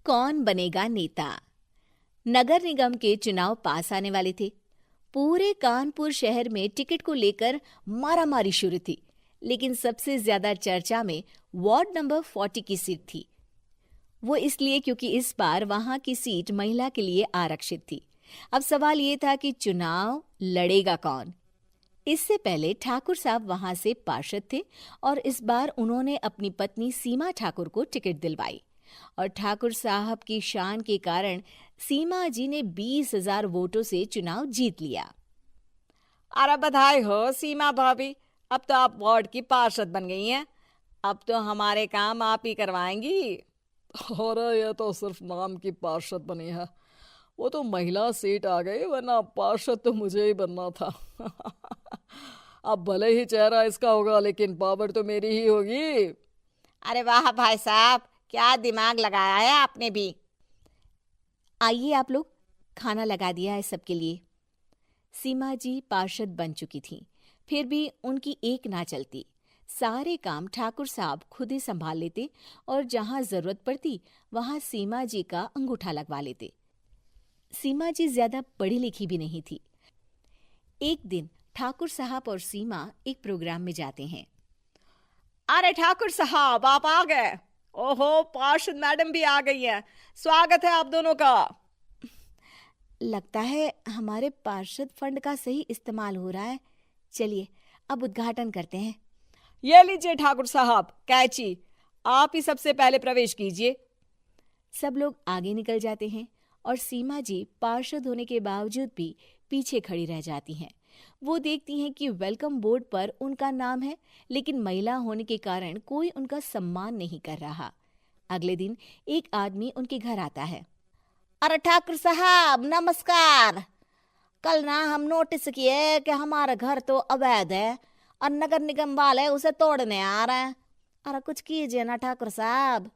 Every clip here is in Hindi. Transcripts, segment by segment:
कौन बनेगा नेता। नगर निगम के चुनाव पास आने वाले थे। पूरे कानपुर शहर में टिकट को लेकर मारामारी शुरू थी, लेकिन सबसे ज्यादा चर्चा में वार्ड नंबर 40 की सीट थी। वो इसलिए क्योंकि इस बार वहां की सीट महिला के लिए आरक्षित थी। अब सवाल ये था कि चुनाव लड़ेगा कौन। इससे पहले ठाकुर साहब वहां से पार्षद थे और इस बार उन्होंने अपनी पत्नी सीमा ठाकुर को टिकट दिलवाई और ठाकुर साहब की शान के कारण सीमा जी ने 20,000 वोटों से चुनाव जीत लिया। अरे बधाई हो सीमा भाभी, अब तो आप वार्ड की पार्षद बन गई हैं। अब तो हमारे काम आप ही करवाएंगी। अरे ये तो सिर्फ नाम की पार्षद बनी है, वो तो महिला सीट आ गई, वरना पार्षद तो मुझे ही बनना था। अब भले ही चेहरा इसका होगा, लेकिन पावर तो मेरी ही होगी। अरे वाह भाई साहब, क्या दिमाग लगाया है आपने भी। आइए आप लोग, खाना लगा दिया है सबके लिए। सीमा जी पार्षद बन चुकी थीं, फिर भी उनकी एक ना चलती। सारे काम ठाकुर साहब खुद ही संभाल लेते और जहां जरूरत पड़ती वहां सीमा जी का अंगूठा लगवा लेते। सीमा जी ज्यादा पढ़ी लिखी भी नहीं थी। एक दिन ठाकुर साहब और सीमा एक प्रोग्राम में जाते हैं। अरे ठाकुर साहब, आप आ गए। ओहो, पार्षद मैडम भी आ गई हैं। स्वागत है आप दोनों का। लगता है हमारे पार्षद फंड का सही इस्तेमाल हो रहा है। चलिए अब उद्घाटन करते हैं। ये लीजिए ठाकुर साहब कैची, आप ही सबसे पहले प्रवेश कीजिए। सब लोग आगे निकल जाते हैं और सीमा जी पार्षद होने के बावजूद भी पीछे खड़ी रह जाती हैं। वो देखती हैं कि वेलकम बोर्ड पर उनका नाम है, लेकिन महिला होने के कारण कोई उनका सम्मान नहीं कर रहा। अगले दिन एक आदमी उनके घर आता है। अरे ठाकुर साहब नमस्कार। कल ना हम नोटिस किए कि हमारा घर तो अवैध है और नगर निगम वाले उसे तोड़ने आ रहे हैं। अरे कुछ कीजिए ना ठाकुर साहब।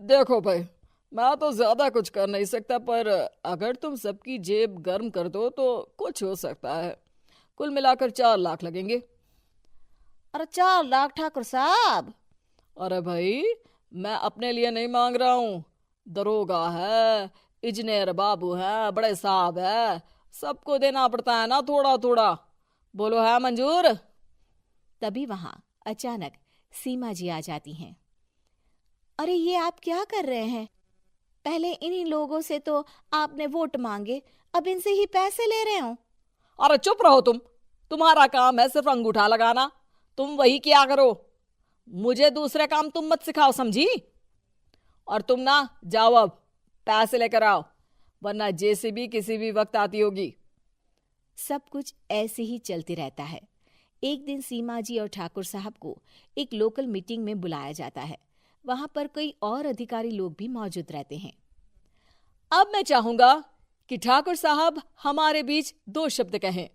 देखो भाई, मैं तो ज्यादा कुछ कर नहीं सकता, पर अगर तुम सबकी जेब गर्म कर दो तो कुछ हो सकता है। कुल मिलाकर 4 लाख लगेंगे। अरे 4 लाख ठाकुर साहब? अरे भाई, मैं अपने लिए नहीं मांग रहा हूँ। दरोगा है, इंजीनियर बाबू है, बड़े साहब है, सबको देना पड़ता है ना थोड़ा थोड़ा। बोलो है मंजूर? तभी वहां अचानक सीमा जी आ जाती हैं। अरे ये आप क्या कर रहे हैं? पहले इन्हीं लोगों से तो आपने वोट मांगे, अब इनसे ही पैसे ले रहे हो। अरे चुप रहो तुम, तुम्हारा काम है सिर्फ अंगूठा लगाना, तुम वही किया करो। मुझे दूसरे काम तुम मत सिखाओ, समझी? और तुम ना जाओ, अब पैसे लेकर आओ, वरना जेसीबी किसी भी वक्त आती होगी। सब कुछ ऐसे ही चलते रहता है। एक दिन सीमा जी और ठाकुर साहब को एक लोकल मीटिंग में बुलाया जाता है। वहां पर कई और अधिकारी लोग भी मौजूद रहते हैं। अब मैं चाहूंगा कि ठाकुर साहब हमारे बीच 2 शब्द कहें।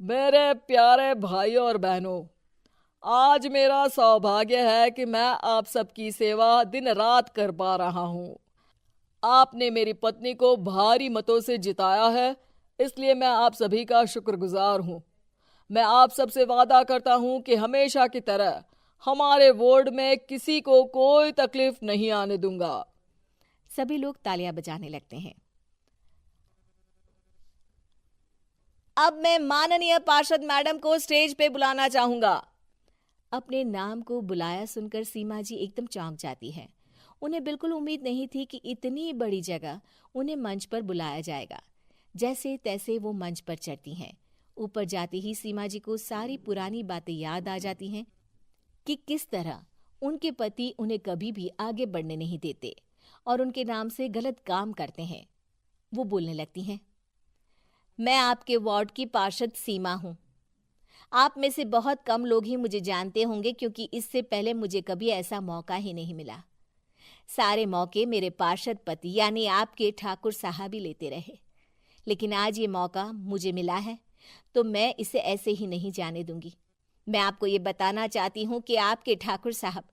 मेरे प्यारे भाइयों और बहनों, आज मेरा सौभाग्य है कि मैं आप सबकी सेवा दिन रात कर पा रहा हूं। आपने मेरी पत्नी को भारी मतों से जिताया है, इसलिए मैं आप सभी का शुक्रगुजार हूं। मैं आप सबसे वादा करता हूं कि हमेशा की तरह हमारे वार्ड में किसी को कोई तकलीफ नहीं आने दूंगा। सभी लोग तालियां बजाने लगते हैं। अब मैं माननीय पार्षद मैडम को स्टेज पे बुलाना चाहूंगा। अपने नाम को बुलाया सुनकर सीमा जी एकदम चौंक जाती है। उन्हें बिल्कुल उम्मीद नहीं थी कि इतनी बड़ी जगह उन्हें मंच पर बुलाया जाएगा। जैसे तैसे वो मंच पर चढ़ती हैं। ऊपर जाते ही सीमा जी को सारी पुरानी बातें याद आ जाती हैं कि किस तरह उनके पति उन्हें कभी भी आगे बढ़ने नहीं देते और उनके नाम से गलत काम करते हैं। वो बोलने लगती हैं। मैं आपके वार्ड की पार्षद सीमा हूं। आप में से बहुत कम लोग ही मुझे जानते होंगे, क्योंकि इससे पहले मुझे कभी ऐसा मौका ही नहीं मिला। सारे मौके मेरे पार्षद पति यानी आपके ठाकुर साहब ही लेते रहे, लेकिन आज ये मौका मुझे मिला है तो मैं इसे ऐसे ही नहीं जाने दूंगी। मैं आपको ये बताना चाहती हूँ कि आपके ठाकुर साहब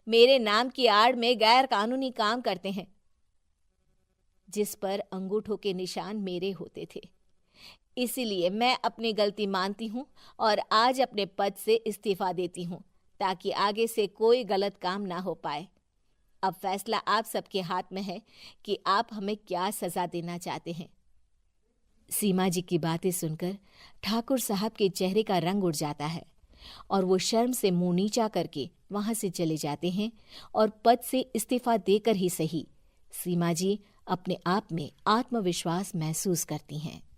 मेरे नाम की आड़ में गैर कानूनी काम करते हैं, जिस पर अंगूठों के निशान मेरे होते थे। इसीलिए मैं अपनी गलती मानती हूँ और आज अपने पद से इस्तीफा देती हूँ, ताकि आगे से कोई गलत काम ना हो पाए। अब फैसला आप सबके हाथ में है कि आप हमें क्या सजा देना चाहते हैं। सीमा जी की बातें सुनकर ठाकुर साहब के चेहरे का रंग उड़ जाता है और वो शर्म से मुंह नीचा करके वहां से चले जाते हैं और पद से इस्तीफा देकर ही सही सीमा जी अपने आप में आत्मविश्वास महसूस करती हैं।